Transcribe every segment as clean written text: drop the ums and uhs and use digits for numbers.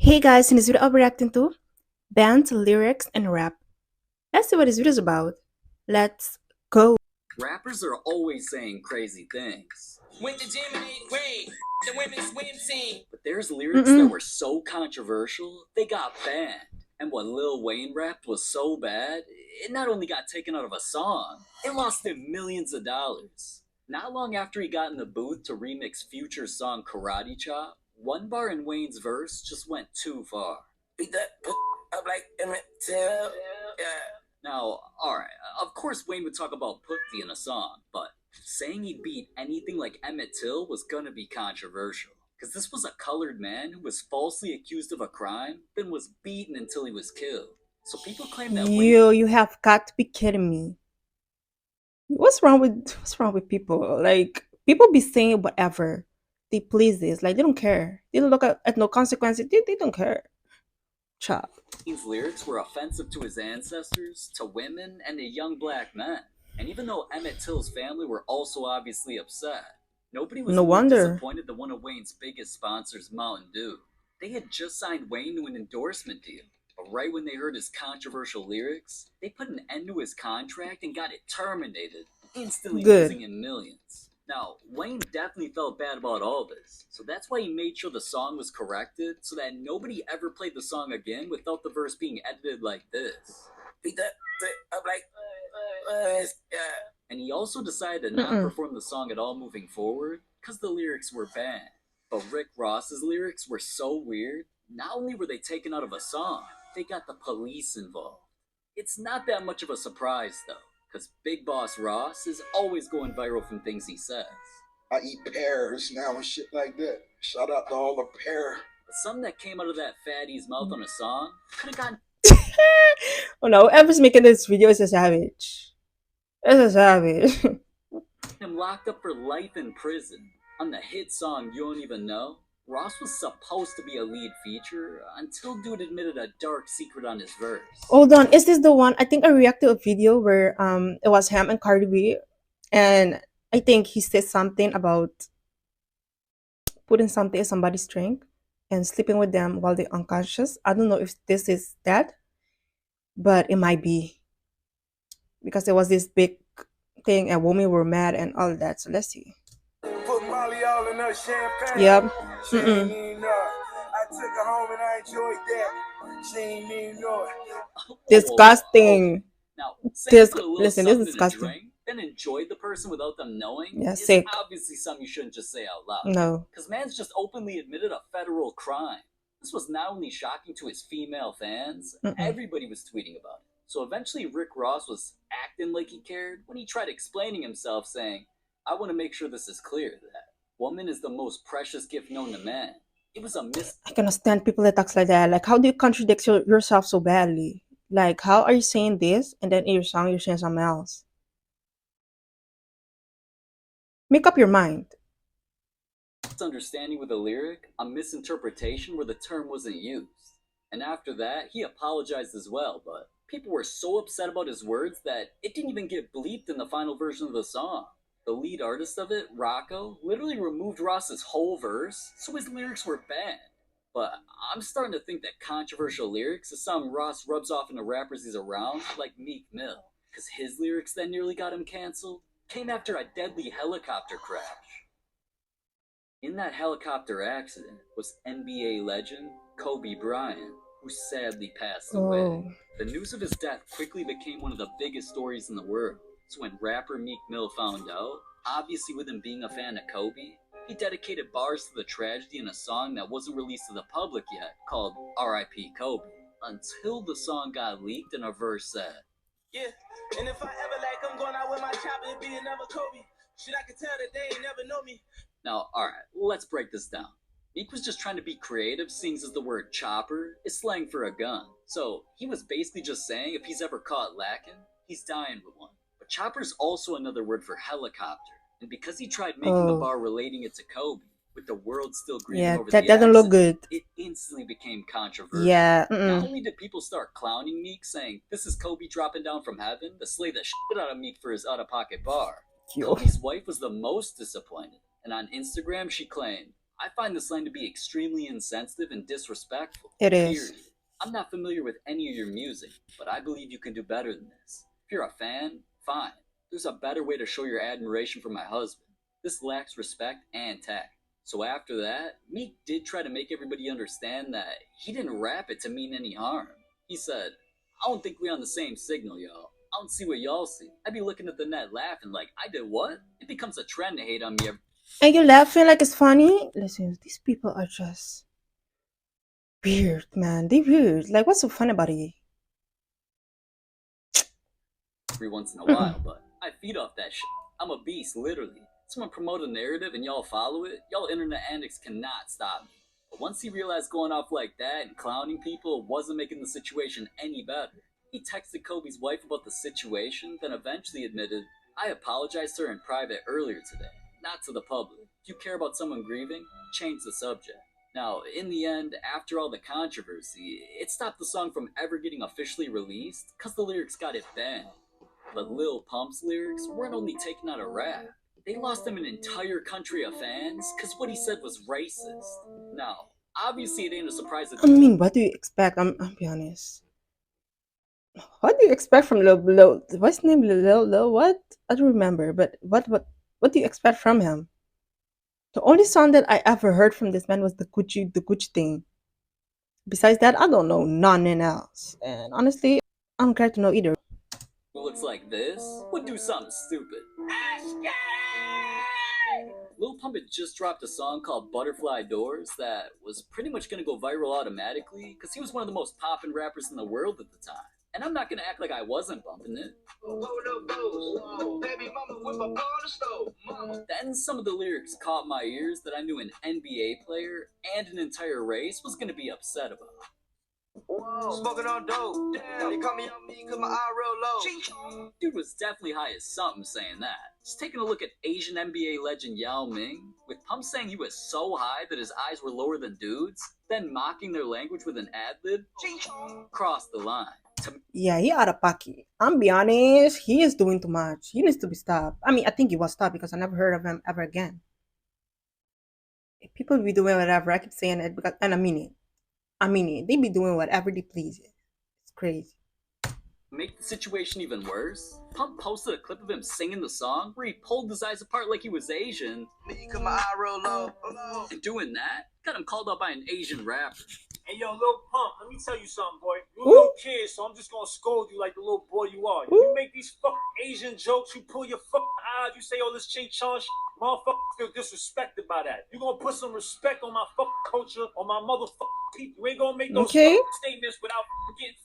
Hey guys, in this video I'll be reacting to band lyrics and rap. Let's see what this video is about. Let's go. Rappers are always saying crazy things. Went to gym in 8th grade, the women's swim team. But there's lyrics that were so controversial, they got banned. And what Lil Wayne rapped was so bad, it not only got taken out of a song, it lost him millions of dollars. Not long after he got in the booth to remix Future's song Karate Chop, one bar in Wayne's verse just went too far. Beat that up like Emmett Till. Yeah. Now, alright, of course Wayne would talk about Pussy in a song, but saying he beat anything like Emmett Till was gonna be controversial. Because this was a colored man who was falsely accused of a crime, then was beaten until he was killed. So people claim that Yo, you have got to be kidding me. What's wrong with people? Like people be saying whatever they pleases. Like they don't care. They don't look at no consequences. They don't care. Chop. Wayne's lyrics were offensive to his ancestors, to women, and to young black men. And even though Emmett Till's family were also obviously upset, nobody was No more wonder. disappointed than one of Wayne's biggest sponsors, Mountain Dew. They had just signed Wayne to an endorsement deal, but right when they heard his controversial lyrics, they put an end to his contract and got it terminated, instantly Good. losing him millions. Now, Wayne definitely felt bad about all this, so that's why he made sure the song was corrected so that nobody ever played the song again without the verse being edited like this. Beat that up like yeah. And he also decided to not perform the song at all moving forward because the lyrics were banned. But Rick Ross's lyrics were so weird, not only were they taken out of a song, they got the police involved. It's not that much of a surprise though, because Big Boss Ross is always going viral from things he says. I eat pears now and shit like that. Shout out to all the pear. But something that came out of that fatty's mouth on a song could have gotten Oh no, whoever's making this video is a savage. It's a savage. him locked up for life in prison. On the hit song You Don't Even Know, Ross was supposed to be a lead feature until dude admitted a dark secret on his verse. Hold on, is this the one? I think I reacted to a video where it was him and Cardi B, and I think he said something about putting something in somebody's drink and sleeping with them while they're unconscious. I don't know if this is that, but it might be because there was this big thing and women were mad and all that. So let's see. Put Molly all in her champagne. Yep. She ain't even know it. I took her home and I enjoyed that. She ain't even know it. Disgusting. Now, saying put a little Listen, this something is in a disgusting. drink, then enjoy the person without them knowing Yeah, is sick. obviously something you shouldn't just say out loud. No. Because man's just openly admitted a federal crime. This was not only shocking to his female fans, everybody was tweeting about it. So eventually Rick Ross was acting like he cared when he tried explaining himself, saying, I want to make sure this is clear that woman is the most precious gift known to man. It was a I cannot stand people that talks like that. Like, how do you contradict yourself so badly? Like, how are you saying this and then in your song you're saying something else? Make up your mind. misunderstanding with a lyric, a misinterpretation where the term wasn't used. And after that, he apologized as well, but people were so upset about his words that it didn't even get bleeped in the final version of the song. The lead artist of it, Rocco, literally removed Ross's whole verse, so his lyrics were banned. But I'm starting to think that controversial lyrics is something Ross rubs off in the rappers he's around, like Meek Mill, because his lyrics that nearly got him canceled came after a deadly helicopter crash. In that helicopter accident was NBA legend Kobe Bryant, who sadly passed away. Oh. The news of his death quickly became one of the biggest stories in the world. So when rapper Meek Mill found out, obviously with him being a fan of Kobe, he dedicated bars to the tragedy in a song that wasn't released to the public yet, called R.I.P. Kobe, until the song got leaked and a verse said, Yeah, and if I ever like I'm going out with my chopper, it'd be another Kobe. Shit, I can tell that they ain't never know me. Now, alright, let's break this down. Meek was just trying to be creative, seeing as the word chopper is slang for a gun. So he was basically just saying if he's ever caught lacking, he's dying with one. But chopper's also another word for helicopter. And because he tried making the bar relating it to Kobe, with the world still grieving over that the doesn't look accident, good. it instantly became controversial. Yeah. Not only did people start clowning Meek, saying this is Kobe dropping down from heaven to slay the shit out of Meek for his out-of-pocket bar, Yo. Kobe's wife was the most disappointed. And on Instagram, she claimed, I find this line to be extremely insensitive and disrespectful. It is. Period. I'm not familiar with any of your music, but I believe you can do better than this. If you're a fan, fine. There's a better way to show your admiration for my husband. This lacks respect and tact. So after that, Meek did try to make everybody understand that he didn't rap it to mean any harm. He said, I don't think we on the same signal, y'all. I don't see what y'all see. I'd be looking at the net laughing like, I did what? It becomes a trend to hate on me. And you're laughing like it's funny? Listen, these people are just weird, man. They weird. Like, what's so fun about it? Every once in a while, but I feed off that shit. I'm a beast, literally. Someone promote a narrative and y'all follow it, y'all internet addicts cannot stop me. But once he realized going off like that and clowning people wasn't making the situation any better, he texted Kobe's wife about the situation, then eventually admitted, I apologized to her in private earlier today, not to the public. If you care about someone grieving, change the subject. Now, in the end, after all the controversy, it stopped the song from ever getting officially released because the lyrics got it banned. But Lil Pump's lyrics weren't only taken out of rap. They lost him an entire country of fans because what he said was racist. Now, obviously it ain't a surprise that I mean, what do you expect? I'll be honest. What do you expect from Lil? What's his name? Lil what? I don't remember. But what do you expect from him? The only song that I ever heard from this man was the Gucci thing. Besides that, I don't know nothing else. And honestly, I don't care to know either. who looks like this would do something stupid. Lil Pump had just dropped a song called Butterfly Doors that was pretty much gonna go viral automatically because he was one of the most poppin' rappers in the world at the time. And I'm not gonna act like I wasn't bumping it. Then some of the lyrics caught my ears that I knew an NBA player and an entire race was gonna be upset about. Smoking on dope. Damn, they call me on me cause my eye real low. Dude was definitely high as something saying that. Just taking a look at Asian NBA legend Yao Ming, with Pump saying he was so high that his eyes were lower than dudes, then mocking their language with an ad-lib, crossed the line. Yeah, he out of pocket. I'm be honest, he is doing too much. He needs to be stopped. I mean, I think he was stopped because I never heard of him ever again. If people be doing whatever, I keep saying it because, and I mean it. I mean it. They be doing whatever they please. It's crazy. Make the situation even worse, Pump posted a clip of him singing the song where he pulled his eyes apart like he was Asian. Me cause my eye real low. And doing that got him called out by an Asian rapper. Hey, yo, Lil Pump, let me tell you something, boy. You a Ooh. little kid, so I'm just gonna scold you like the little boy you are. Ooh. You make these fucking Asian jokes, you pull your fucking eyes, you say all this ching chong shit. Motherfuckers feel disrespected by that. You gonna put some respect on my fucking culture, on my motherfucking people. You ain't gonna make those Okay. fucking statements without getting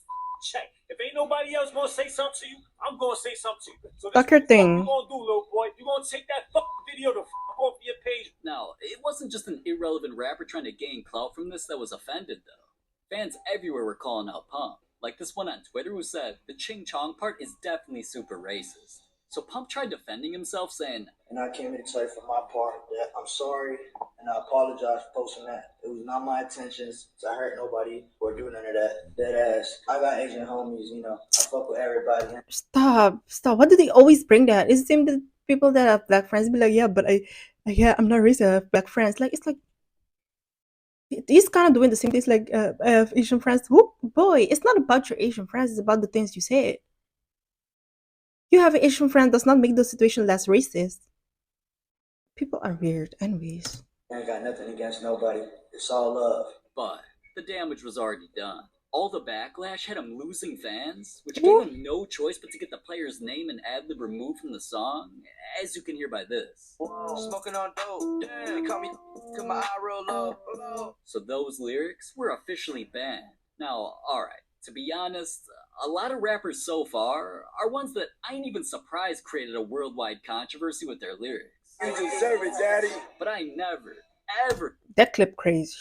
checked. If ain't nobody else gonna say something to you, I'm gonna say something to you. So Fuck your what thing. you gonna do, little boy? You gonna take that fucking video to fuck off your page. Now, it wasn't just an irrelevant rapper trying to gain clout from this that was offended, though. Fans everywhere were calling out Pump, like this one on Twitter who said the Ching Chong part is definitely super racist. So Pump tried defending himself, saying, And I came here to tell you for my part that I'm sorry and I apologize for posting that. It was not my intentions to hurt nobody or do none of that. Dead ass. I got Asian homies, you know. I fuck with everybody. Stop. Why do they always bring that? It's the same that people that have black friends be like, yeah, but I'm not racist. I have black friends. Like, it's like he's kind of doing the same things like I have Asian friends. Whoop, boy, it's not about your Asian friends. It's about the things you say. You have an Asian friend does not make the situation less racist. People are weird, anyways. I ain't got nothing against nobody. It's all love. but the damage was already done. All the backlash had him losing fans, which gave Ooh. him no choice but to get the player's name and ad-lib removed from the song, as you can hear by this. Smoking on dope. Damn, they call me cause my eye real low. So those lyrics were officially banned. Now, alright, to be honest, a lot of rappers so far are ones that I ain't even surprised created a worldwide controversy with their lyrics. You deserve it, Daddy. But I never, ever That clip crazy.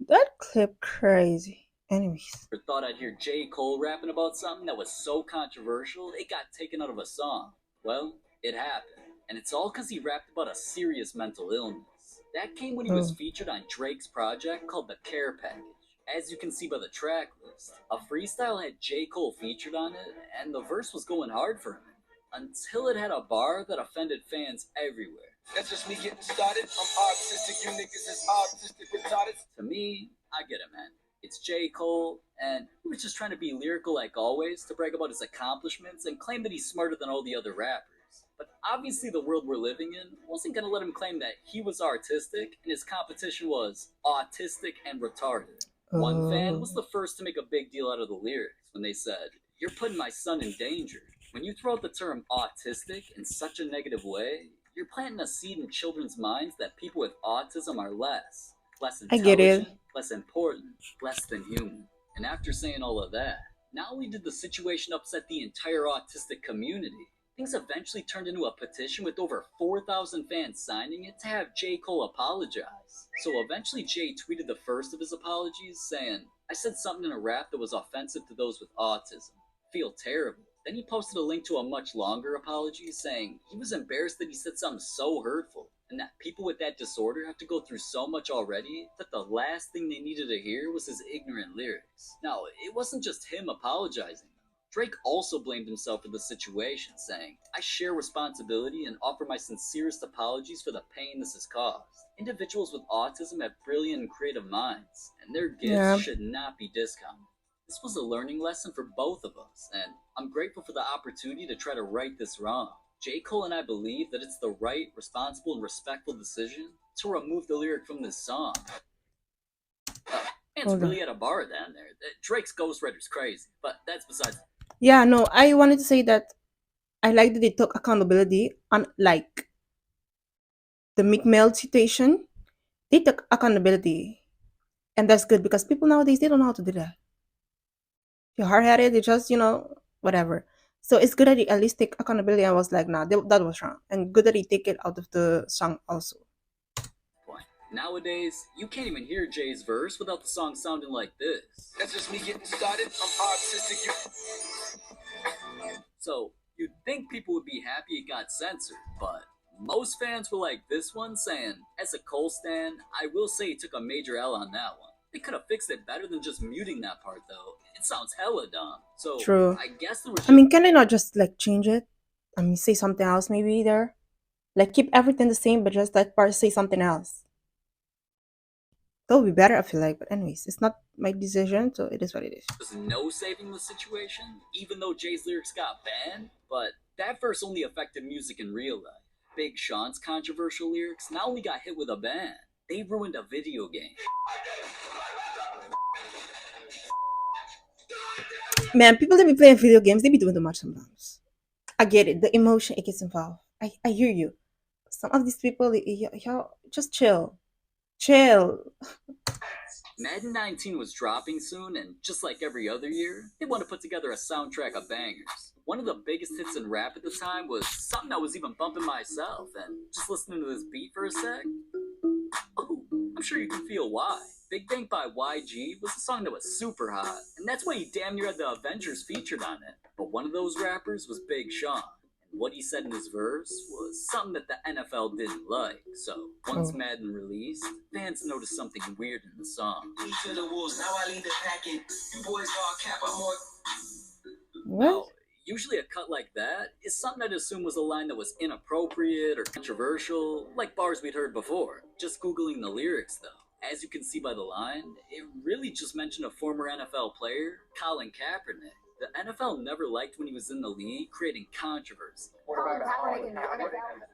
That clip crazy. Anyways. thought I'd hear J. Cole rapping about something that was so controversial it got taken out of a song. Well, it happened. And it's all because he rapped about a serious mental illness. That came when he was featured on Drake's project called The Care Package. As you can see by the track list, a freestyle had J. Cole featured on it, and the verse was going hard for him. Until it had a bar that offended fans everywhere. That's just me getting started. I'm artistic, you niggas is artistic retarded. To me, I get it, man. It's J. Cole, and he was just trying to be lyrical like always to brag about his accomplishments and claim that he's smarter than all the other rappers. But obviously, the world we're living in wasn't gonna let him claim that he was artistic and his competition was autistic and retarded. One fan was the first to make a big deal out of the lyrics when they said, "You're putting my son in danger." When you throw out the term autistic in such a negative way, you're planting a seed in children's minds that people with autism are less I get it. intelligent, less important, less than human. And after saying all of that, not only did the situation upset the entire autistic community, things eventually turned into a petition with over 4,000 fans signing it to have J. Cole apologize. So eventually Jay tweeted the first of his apologies saying, "I said something in a rap that was offensive to those with autism. Feel terrible." Then he posted a link to a much longer apology saying he was embarrassed that he said something so hurtful and that people with that disorder have to go through so much already that the last thing they needed to hear was his ignorant lyrics. Now, it wasn't just him apologizing. Drake also blamed himself for the situation, saying, "I share responsibility and offer my sincerest apologies for the pain this has caused. Individuals with autism have brilliant and creative minds, and their gifts Yeah. should not be discounted." This was a learning lesson for both of us, and I'm grateful for the opportunity to try to right this wrong. J. Cole and I believe that it's the right, responsible, and respectful decision to remove the lyric from this song. It's Hold on. really at a bar down there. Drake's ghostwriter's crazy, but that's besides. Yeah, no, I wanted to say that I like that they took accountability on like the Meek Mill situation. They took accountability, and that's good because people nowadays they don't know how to do that. You're hard headed. They just whatever. So it's good that he at least take accountability. I was like, nah, that was wrong, and good that he take it out of the song also. Point. Nowadays, you can't even hear Jay's verse without the song sounding like this. That's just me getting started. I'm artistic, you. So you'd think people would be happy it got censored, but most fans were like this one, saying, "As a Cole stan, I will say he took a major L on that one. They could have fixed it better than just muting that part, though. It sounds hella dumb." So True. I guess there was. I mean, can they not just like change it? I mean, say something else maybe there, like keep everything the same, but just that part say something else. That would be better, I feel like. But anyways, it's not my decision, so it is what it is. There's no saving the situation, even though Jay's lyrics got banned, but that verse only affected music in real life. Big Sean's controversial lyrics not only got hit with a ban, they ruined a video game. Man, people that be playing video games, they be doing too much sometimes. I get it. The emotion, it gets involved. I hear you. Some of these people, y'all just chill. Chill. Madden 19 was dropping soon, and just like every other year, they want to put together a soundtrack of bangers. One of the biggest hits in rap at the time was something I was even bumping myself, and just listening to this beat for a sec, oh, I'm sure you can feel why. Big Bang by YG was a song that was super hot, and that's why he damn near had the Avengers featured on it. But one of those rappers was Big Sean. What he said in his verse was something that the NFL didn't like. So once Madden released, fans noticed something weird in the song. To the wolves, now I lead the packet. You boys all cap, I'm more. What? Now, usually a cut like that is something I'd assume was a line that was inappropriate or controversial, like bars we'd heard before. Just Googling the lyrics, though, as you can see by the line, it really just mentioned a former NFL player, Colin Kaepernick. The NFL never liked when he was in the league, creating controversy.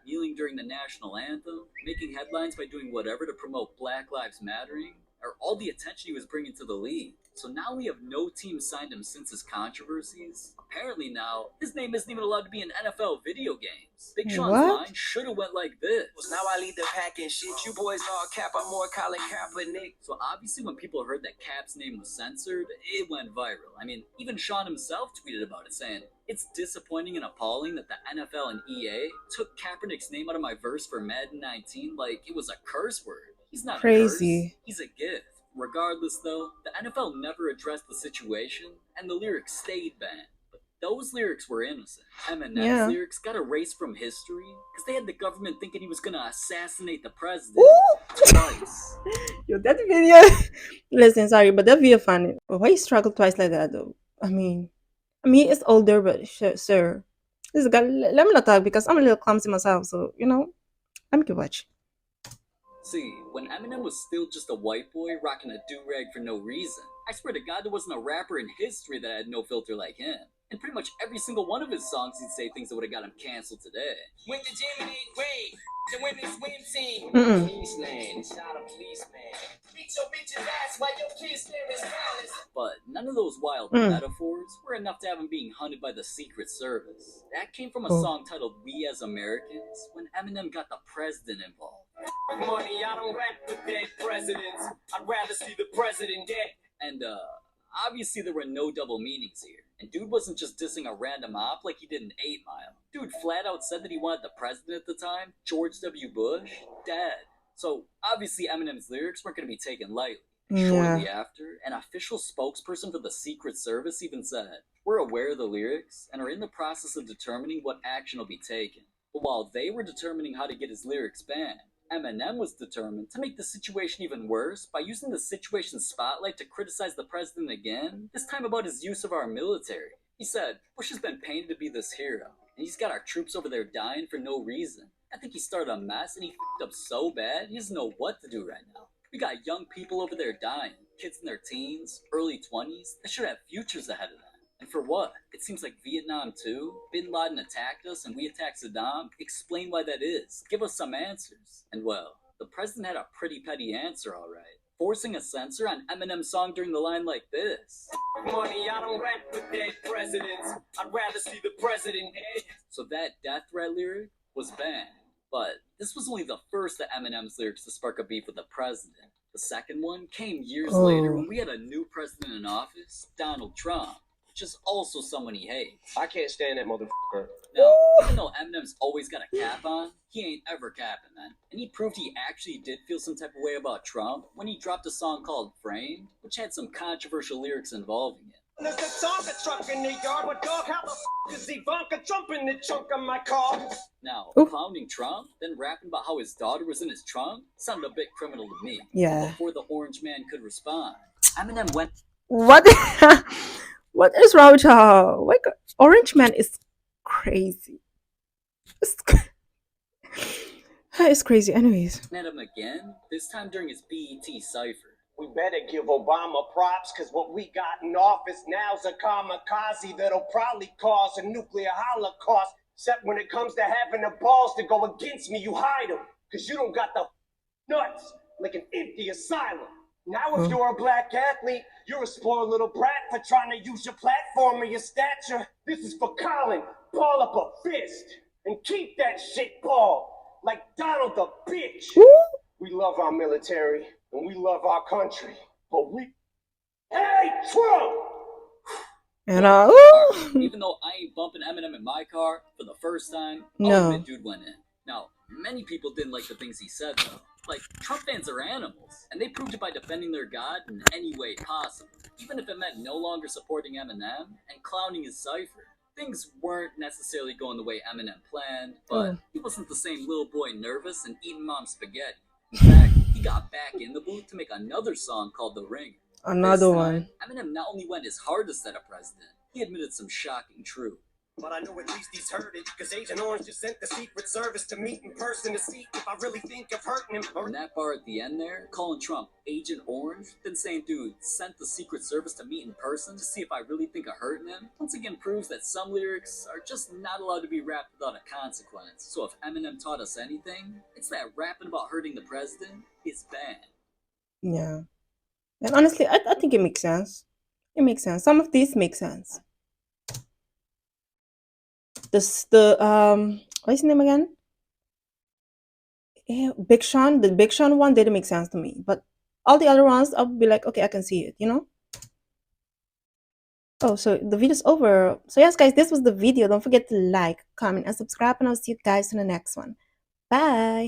Kneeling during the national anthem, making headlines by doing whatever to promote Black Lives Mattering, or all the attention he was bringing to the league. So now we have no team signed him since his controversies. Apparently now, his name isn't even allowed to be in NFL video games. Big Sean's What? line should have went like this. Now I lead the pack and shit. You boys all cap, I'm more Colin Kaepernick. So obviously when people heard that Cap's name was censored, it went viral. I mean, even Sean himself tweeted about it, saying, "It's disappointing and appalling that the NFL and EA took Kaepernick's name out of my verse for Madden 19 like it was a curse word. He's not Crazy. a curse, he's a gift." Regardless, though, the NFL never addressed the situation, and the lyrics stayed banned. But those lyrics were innocent. Eminem's Yeah. lyrics got erased from history because they had the government thinking he was gonna assassinate the president Ooh! twice. Yo, that video. Listen, sorry, but that video funny. But why you struggle twice like that though? I mean, it's older, but sir, this guy. Let me not talk because I'm a little clumsy myself. So Let me keep watching. See, when Eminem was still just a white boy rocking a do-rag for no reason, I swear to God there wasn't a rapper in history that had no filter like him. In pretty much every single one of his songs, he'd say things that would have got him canceled today. Went to gym and ate weight. The women's swim team. Mm-mm. Queensland. Shot a policeman. Beat your bitch's ass while your kids stare as palace. But none of those wild metaphors were enough to have him being hunted by the Secret Service. That came from a song titled We as Americans, when Eminem got the president involved. Money, I don't rap with dead presidents. I'd rather see the president dead. And, obviously there were no double meanings here. And dude wasn't just dissing a random op like he did in 8 Mile. Dude flat out said that he wanted the president at the time, George W. Bush, dead. So, obviously Eminem's lyrics weren't going to be taken lightly. Shortly after, an official spokesperson for the Secret Service even said, "We're aware of the lyrics and are in the process of determining what action will be taken." But while they were determining how to get his lyrics banned, Eminem was determined to make the situation even worse by using the situation spotlight to criticize the president again, this time about his use of our military. He said, "Bush has been painted to be this hero, and he's got our troops over there dying for no reason. I think he started a mess and he f***ed up so bad, he doesn't know what to do right now. We got young people over there dying, kids in their teens, early 20s, that should have futures ahead of them. And for what? It seems like Vietnam too. Bin Laden attacked us and we attacked Saddam. Explain why that is. Give us some answers." And well, the president had a pretty petty answer, alright. Forcing a censor on Eminem's song during the line like this. Money, I don't rap with dead presidents. I'd rather see the president dead. So that death threat lyric was banned. But this was only the first of Eminem's lyrics to spark a beef with the president. The second one came years later when we had a new president in office, Donald Trump, which is also someone he hates. I can't stand that motherfucker. Now, even though Eminem's always got a cap on, he ain't ever capping, man. And he proved he actually did feel some type of way about Trump when he dropped a song called Framed, which had some controversial lyrics involving it. There's a Tonka truck in the yard, but dog, how the is Ivanka Trump in the trunk of my car? Now, clowning Trump, then rapping about how his daughter was in his trunk, sounded a bit criminal to me. Yeah. Before the Orange Man could respond, Eminem went... What? What is wrong with y'all? Like, Orange Man is crazy. It's crazy. Anyways. at him again, this time during his BET Cypher. We better give Obama props, because what we got in office now's a kamikaze that'll probably cause a nuclear holocaust. Except when it comes to having the balls to go against me, you hide them. Because you don't got the nuts, like an empty asylum. Now if you're a black athlete, you're a spoiled little brat for trying to use your platform or your stature. This is for Colin. Ball up a fist and keep that shit ball like Donald the bitch. We love our military and we love our country, but we hate Trump. And even though I ain't bumping Eminem in my car for the first time, No. admit dude went in. Now, many people didn't like the things he said though. Like, Trump fans are animals, and they proved it by defending their god in any way possible, even if it meant no longer supporting Eminem and clowning his cipher. Things weren't necessarily going the way Eminem planned, but he wasn't the same little boy nervous and eating mom's spaghetti. In fact, he got back in the booth to make another song called The Ringer. Another This one. time, Eminem not only went his hardest at a president, he admitted some shocking truth. But I know at least he's heard it, because Agent Orange just sent the Secret Service to meet in person to see if I really think of hurting him. And that bar at the end there, calling Trump Agent Orange, then saying, dude, sent the Secret Service to meet in person to see if I really think of hurting him, once again proves that some lyrics are just not allowed to be rapped without a consequence. So if Eminem taught us anything, it's that rapping about hurting the president is bad. Yeah. And honestly, I think it makes sense. It makes sense. Some of these make sense. What's his name again? Yeah, Big Sean. The Big Sean one didn't make sense to me, but all the other ones, I'll be like, okay, I can see it, you know? Oh, so the video's over. So yes, guys, this was the video. Don't forget to like, comment, and subscribe, and I'll see you guys in the next one. Bye.